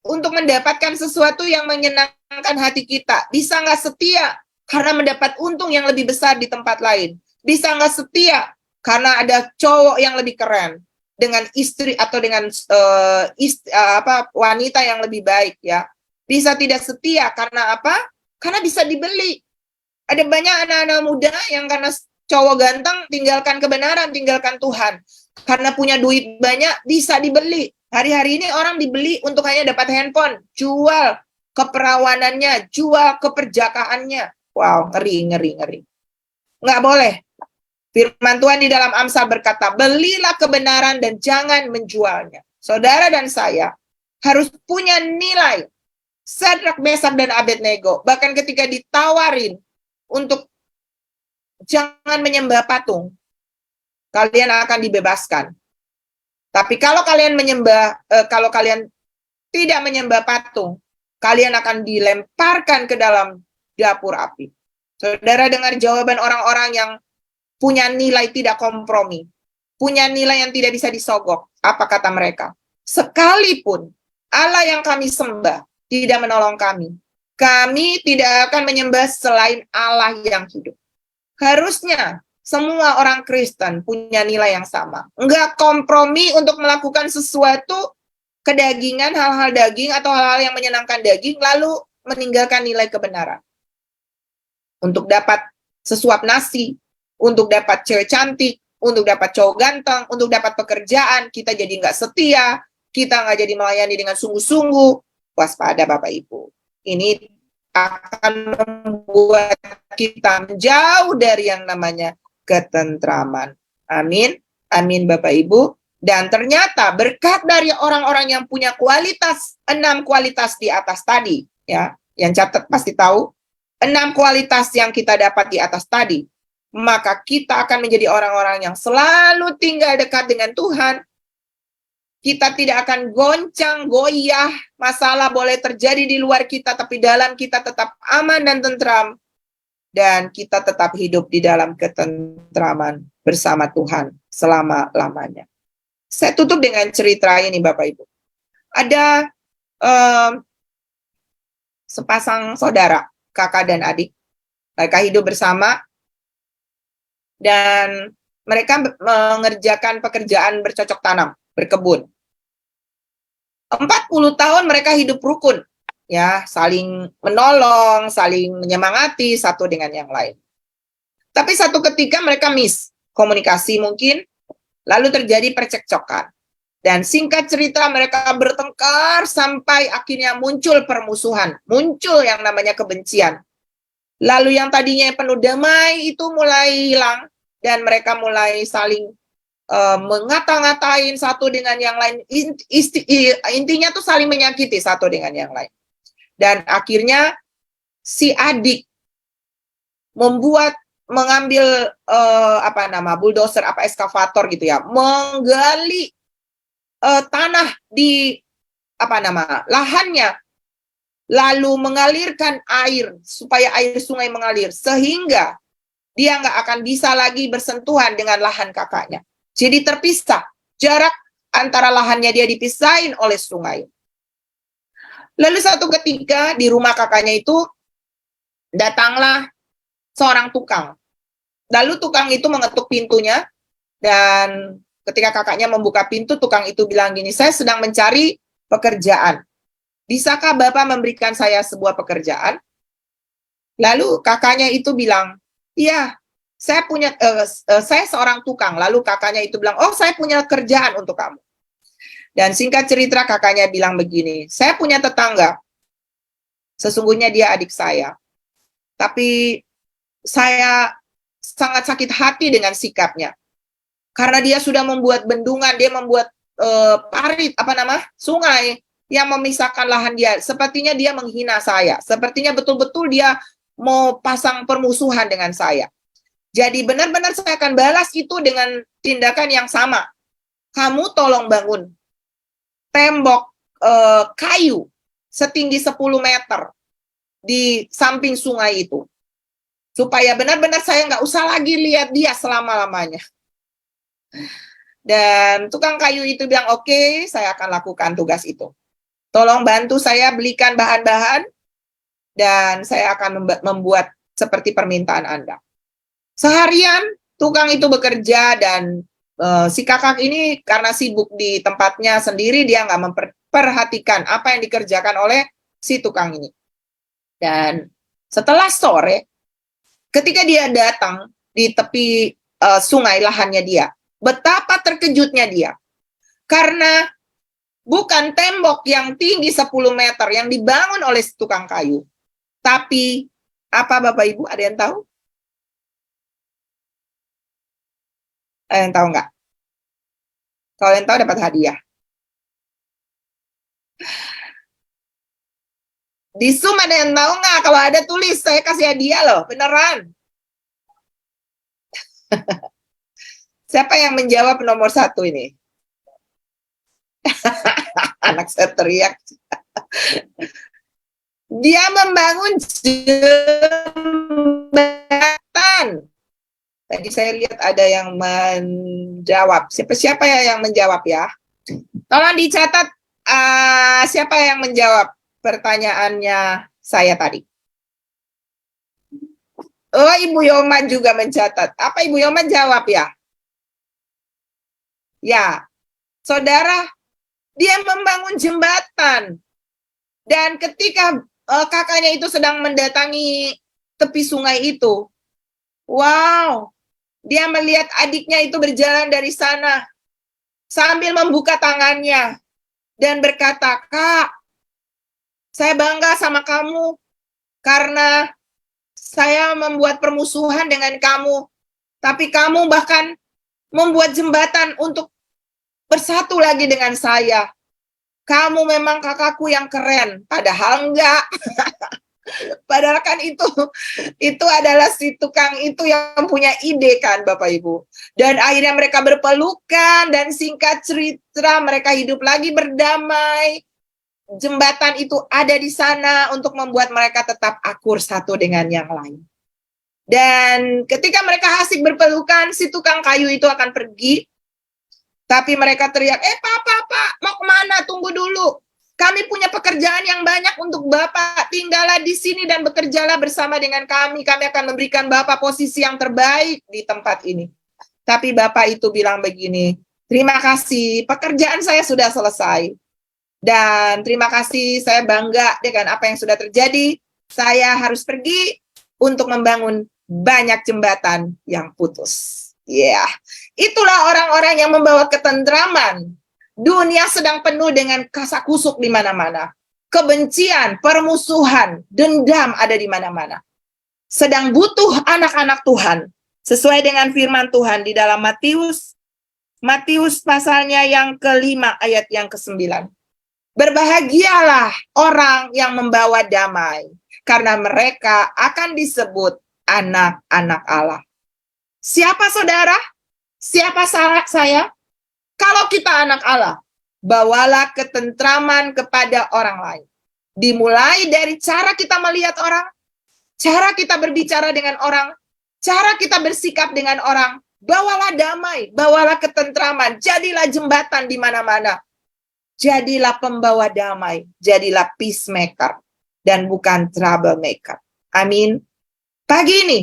untuk mendapatkan sesuatu yang menyenangkan hati kita. Bisa nggak setia karena mendapat untung yang lebih besar di tempat lain. Bisa nggak setia karena ada cowok yang lebih keren dengan istri atau dengan wanita yang lebih baik, ya. Bisa tidak setia karena apa? Karena bisa dibeli. Ada banyak anak-anak muda yang karena cowok ganteng tinggalkan kebenaran, tinggalkan Tuhan. Karena punya duit banyak, bisa dibeli. Hari-hari ini orang dibeli untuk hanya dapat handphone. Jual keperawanannya, jual keperjakaannya. Wow, ngeri. Nggak boleh. Firman Tuhan di dalam Amsal berkata, belilah kebenaran dan jangan menjualnya. Saudara dan saya harus punya nilai. Sadrak, Mesak, dan Abednego. Bahkan ketika ditawarin untuk jangan menyembah patung, kalian akan dibebaskan. Tapi kalau kalian kalau kalian tidak menyembah patung, kalian akan dilemparkan ke dalam dapur api. Saudara dengar jawaban orang-orang yang punya nilai tidak kompromi, punya nilai yang tidak bisa disogok. Apa kata mereka? Sekalipun Allah yang kami sembah tidak menolong kami, kami tidak akan menyembah selain Allah yang hidup. Harusnya semua orang Kristen punya nilai yang sama. Enggak kompromi untuk melakukan sesuatu kedagingan, hal-hal daging atau hal-hal yang menyenangkan daging, lalu meninggalkan nilai kebenaran. Untuk dapat sesuap nasi, untuk dapat cewek cantik, untuk dapat cowok ganteng, untuk dapat pekerjaan, kita jadi nggak setia, kita nggak jadi melayani dengan sungguh-sungguh. Waspada Bapak Ibu. Ini akan membuat kita menjauh dari yang namanya ketentraman. Amin. Amin Bapak Ibu. Dan ternyata berkat dari orang-orang yang punya kualitas, 6 kualitas di atas tadi, ya, yang catat pasti tahu, 6 kualitas yang kita dapat di atas tadi, maka kita akan menjadi orang-orang yang selalu tinggal dekat dengan Tuhan. Kita tidak akan goncang, goyah, masalah boleh terjadi di luar kita, tapi dalam kita tetap aman dan tentram. Dan kita tetap hidup di dalam ketentraman bersama Tuhan selama-lamanya. Saya tutup dengan cerita ini Bapak Ibu. Ada sepasang saudara, kakak dan adik. Mereka hidup bersama dan mereka mengerjakan pekerjaan bercocok tanam, berkebun. 40 tahun mereka hidup rukun, ya, saling menolong, saling menyemangati satu dengan yang lain. Tapi satu ketika mereka miss komunikasi mungkin, lalu terjadi percekcokan. Dan singkat cerita mereka bertengkar sampai akhirnya muncul permusuhan, muncul yang namanya kebencian. Lalu yang tadinya penuh damai itu mulai hilang dan mereka mulai saling mengata-ngatain satu dengan yang lain. Intinya tuh saling menyakiti satu dengan yang lain. Dan akhirnya si adik mengambil bulldozer, eskavator gitu ya, menggali tanah di lahannya, lalu mengalirkan air supaya air sungai mengalir sehingga dia nggak akan bisa lagi bersentuhan dengan lahan kakaknya. Jadi terpisah, jarak antara lahannya dia dipisahin oleh sungai. Lalu satu ketika di rumah kakaknya itu datanglah seorang tukang. Lalu tukang itu mengetuk pintunya dan ketika kakaknya membuka pintu, tukang itu bilang gini, saya sedang mencari pekerjaan. Bisakah Bapak memberikan saya sebuah pekerjaan? Lalu kakaknya itu bilang, iya, saya seorang tukang. Lalu kakaknya itu bilang, oh saya punya kerjaan untuk kamu. Dan singkat cerita kakaknya bilang begini, saya punya tetangga. Sesungguhnya dia adik saya. Tapi saya sangat sakit hati dengan sikapnya. Karena dia sudah membuat bendungan, dia membuat sungai yang memisahkan lahan dia. Sepertinya dia menghina saya. Sepertinya betul-betul dia mau pasang permusuhan dengan saya. Jadi benar-benar saya akan balas itu dengan tindakan yang sama. Kamu tolong bangun tembok kayu setinggi 10 meter di samping sungai itu. Supaya benar-benar saya nggak usah lagi lihat dia selama-lamanya. Dan tukang kayu itu bilang, oke, saya akan lakukan tugas itu. Tolong bantu saya belikan bahan-bahan, dan saya akan membuat seperti permintaan Anda. Seharian, tukang itu bekerja, dan si kakak ini karena sibuk di tempatnya sendiri, dia nggak memperhatikan apa yang dikerjakan oleh si tukang ini. Dan setelah sore, ketika dia datang di tepi sungai lahannya dia, betapa terkejutnya dia. Karena bukan tembok yang tinggi 10 meter yang dibangun oleh tukang kayu. Tapi, apa Bapak Ibu? Ada yang tahu? Ada yang tahu nggak? Kalau yang tahu dapat hadiah. Di Zoom ada yang tahu nggak? Kalau ada tulis, saya kasih hadiah loh, beneran. Siapa yang menjawab nomor 1 ini? Anak saya teriak. Dia membangun jembatan. Tadi saya lihat ada yang menjawab. Siapa ya yang menjawab ya? Tolong dicatat siapa yang menjawab pertanyaannya saya tadi. Oh, Ibu Yoma juga mencatat. Apa Ibu Yoma jawab ya? Ya, saudara, dia membangun jembatan. Dan ketika kakaknya itu sedang mendatangi tepi sungai itu, wow, Dia melihat adiknya itu berjalan dari sana sambil membuka tangannya dan berkata, "Kak, saya bangga sama kamu karena saya membuat permusuhan dengan kamu, tapi kamu bahkan membuat jembatan untuk bersatu lagi dengan saya. Kamu memang kakakku yang keren." Padahal enggak. Padahal kan itu adalah si tukang itu yang punya ide kan, Bapak Ibu. Dan akhirnya mereka berpelukan dan singkat cerita mereka hidup lagi berdamai. Jembatan itu ada di sana untuk membuat mereka tetap akur satu dengan yang lain. Dan ketika mereka asik berpelukan, si tukang kayu itu akan pergi. Tapi mereka teriak, Pak, mau kemana? Tunggu dulu. Kami punya pekerjaan yang banyak untuk Bapak. Tinggallah di sini dan bekerjalah bersama dengan kami. Kami akan memberikan Bapak posisi yang terbaik di tempat ini. Tapi Bapak itu bilang begini, terima kasih, pekerjaan saya sudah selesai. Dan terima kasih, saya bangga dengan apa yang sudah terjadi. Saya harus pergi untuk membangun banyak jembatan yang putus. Ya, itulah orang-orang yang membawa ketentraman. Dunia sedang penuh dengan kasak-kusuk di mana-mana. Kebencian, permusuhan, dendam ada di mana-mana. Sedang butuh anak-anak Tuhan. Sesuai dengan firman Tuhan di dalam Matius pasalnya yang ke-5 ayat yang ke-9. Berbahagialah orang yang membawa damai, karena mereka akan disebut anak-anak Allah. Siapa saudara? Siapa saya? Kalau kita anak Allah, bawalah ketentraman kepada orang lain. Dimulai dari cara kita melihat orang, cara kita berbicara dengan orang, cara kita bersikap dengan orang. Bawalah damai, bawalah ketentraman, jadilah jembatan di mana-mana. Jadilah pembawa damai, jadilah peacemaker, dan bukan troublemaker. Amin. Pagi ini,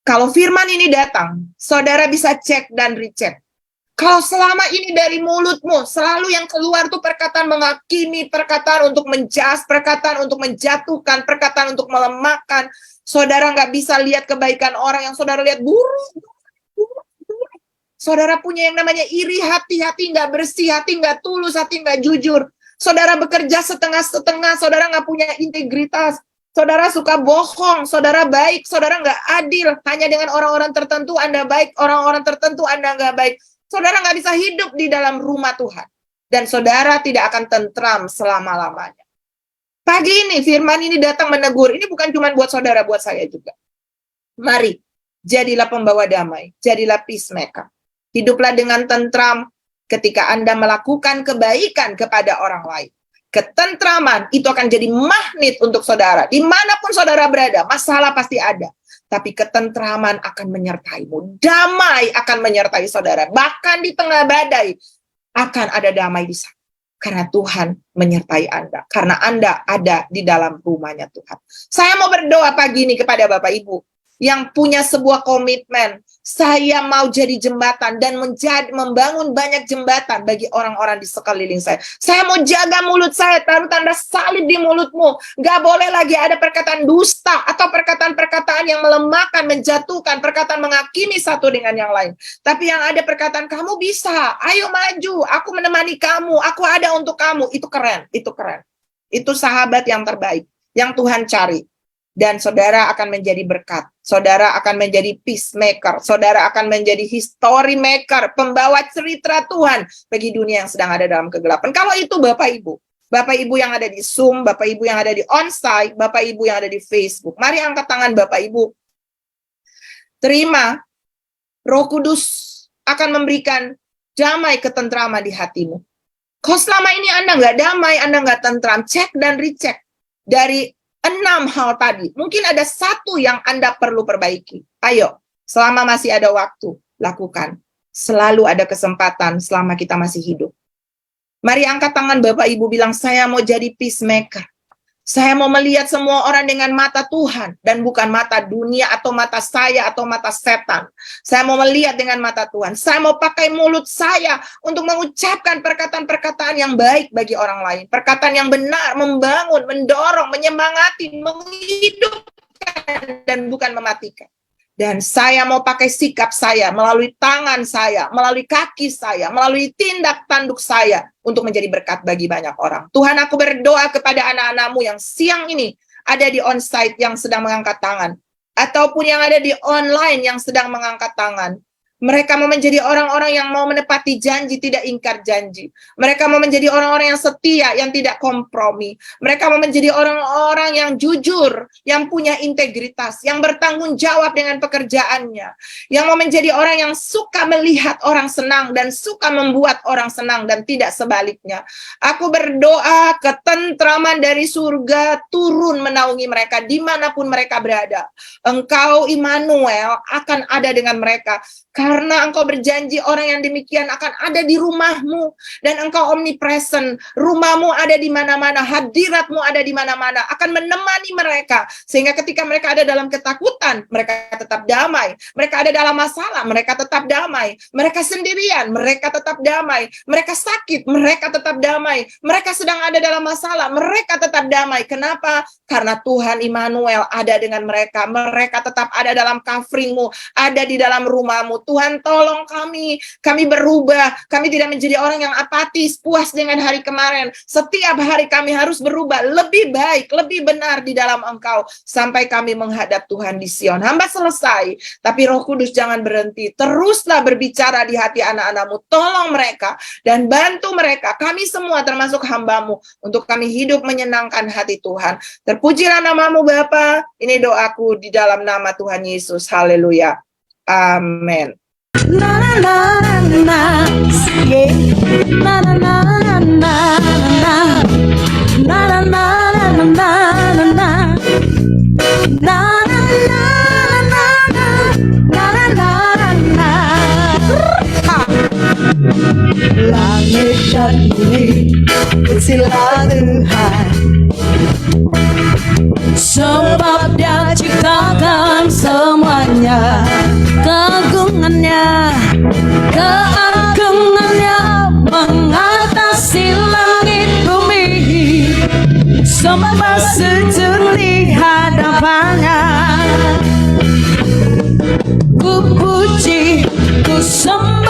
kalau firman ini datang, saudara bisa cek dan recheck. Kalau selama ini dari mulutmu, selalu yang keluar tuh perkataan menghakimi, perkataan untuk menjas, perkataan untuk menjatuhkan, perkataan untuk melemahkan. Saudara nggak bisa lihat kebaikan orang, yang saudara lihat buruk. Saudara punya yang namanya iri hati, hati nggak bersih, hati nggak tulus, hati nggak jujur. Saudara bekerja setengah-setengah, saudara nggak punya integritas. Saudara suka bohong, saudara baik, saudara nggak adil. Hanya dengan orang-orang tertentu Anda baik, orang-orang tertentu Anda nggak baik. Saudara nggak bisa hidup di dalam rumah Tuhan. Dan saudara tidak akan tentram selama-lamanya. Pagi ini firman ini datang menegur. Ini bukan cuma buat saudara, buat saya juga. Mari, jadilah pembawa damai, jadilah peacemaker. Hiduplah dengan tentram ketika Anda melakukan kebaikan kepada orang lain. Ketentraman itu akan jadi magnet untuk saudara. Dimanapun saudara berada, masalah pasti ada. Tapi ketentraman akan menyertaimu. Damai akan menyertai saudara. Bahkan di tengah badai akan ada damai di sana. Karena Tuhan menyertai Anda. Karena Anda ada di dalam rumahnya Tuhan. Saya mau berdoa pagi ini kepada Bapak Ibu yang punya sebuah komitmen. Saya mau jadi jembatan dan membangun banyak jembatan bagi orang-orang di sekeliling saya. Saya mau jaga mulut saya, taruh tanda salib di mulutmu. Gak boleh lagi ada perkataan dusta atau perkataan-perkataan yang melemahkan, menjatuhkan, perkataan menghakimi satu dengan yang lain. Tapi yang ada perkataan, kamu bisa, ayo maju, aku menemani kamu, aku ada untuk kamu. Itu keren, itu keren. Itu sahabat yang terbaik, yang Tuhan cari. Dan saudara akan menjadi berkat, saudara akan menjadi peacemaker, saudara akan menjadi history maker, pembawa cerita Tuhan bagi dunia yang sedang ada dalam kegelapan. Kalau itu Bapak Ibu yang ada di Zoom, Bapak Ibu yang ada di onsite, Bapak Ibu yang ada di Facebook, mari angkat tangan Bapak Ibu. Terima, Roh Kudus akan memberikan damai ketentraman di hatimu. Kalau selama ini Anda nggak damai, Anda nggak tentram, cek dan recheck dari 6 hal tadi. Mungkin ada satu yang Anda perlu perbaiki. Ayo, selama masih ada waktu, lakukan. Selalu ada kesempatan selama kita masih hidup. Mari angkat tangan Bapak Ibu bilang, saya mau jadi peacemaker. Saya mau melihat semua orang dengan mata Tuhan dan bukan mata dunia atau mata saya atau mata setan. Saya mau melihat dengan mata Tuhan. Saya mau pakai mulut saya untuk mengucapkan perkataan-perkataan yang baik bagi orang lain. Perkataan yang benar, membangun, mendorong, menyemangati, menghidupkan dan bukan mematikan. Dan saya mau pakai sikap saya, melalui tangan saya, melalui kaki saya, melalui tindak tanduk saya, untuk menjadi berkat bagi banyak orang. Tuhan, aku berdoa kepada anak-anak-Mu yang siang ini ada di onsite yang sedang mengangkat tangan, ataupun yang ada di online yang sedang mengangkat tangan. Mereka mau menjadi orang-orang yang mau menepati janji, tidak ingkar janji. Mereka mau menjadi orang-orang yang setia, yang tidak kompromi. Mereka mau menjadi orang-orang yang jujur, yang punya integritas, yang bertanggung jawab dengan pekerjaannya. Yang mau menjadi orang yang suka melihat orang senang dan suka membuat orang senang dan tidak sebaliknya. Aku berdoa ketentraman dari surga turun menaungi mereka dimanapun mereka berada. Engkau Immanuel akan ada dengan mereka. Karena Engkau berjanji orang yang demikian akan ada di rumahmu. Dan Engkau omnipresent. Rumahmu ada di mana-mana. Hadiratmu ada di mana-mana. Akan menemani mereka. Sehingga ketika mereka ada dalam ketakutan, mereka tetap damai. Mereka ada dalam masalah, mereka tetap damai. Mereka sendirian, mereka tetap damai. Mereka sakit, mereka tetap damai. Mereka sedang ada dalam masalah, mereka tetap damai. Kenapa? Karena Tuhan Immanuel ada dengan mereka. Mereka tetap ada dalam covering-Mu, ada di dalam rumah-Mu. Tuhan, tolong kami berubah. Kami tidak menjadi orang yang apatis, puas dengan hari kemarin. Setiap hari kami harus berubah, lebih baik, lebih benar di dalam Engkau, sampai kami menghadap Tuhan di Sion. Hamba selesai, tapi Roh Kudus jangan berhenti. Teruslah berbicara di hati anak-anak-Mu. Tolong mereka dan bantu mereka, kami semua termasuk hamba-Mu, untuk kami hidup menyenangkan hati Tuhan. Terpujilah nama-Mu Bapa. Ini doaku di dalam nama Tuhan Yesus. Haleluya. Amin. Na na na na, yeah. Na na na na na na, na na na na na na, na na na na na. Langit dan bumi bersilah Tuhan, sebab Dia ciptakan semuanya. Keagungannya mengatasi langit bumi, semua sujud di hadapannya. Ku puji, ku sembah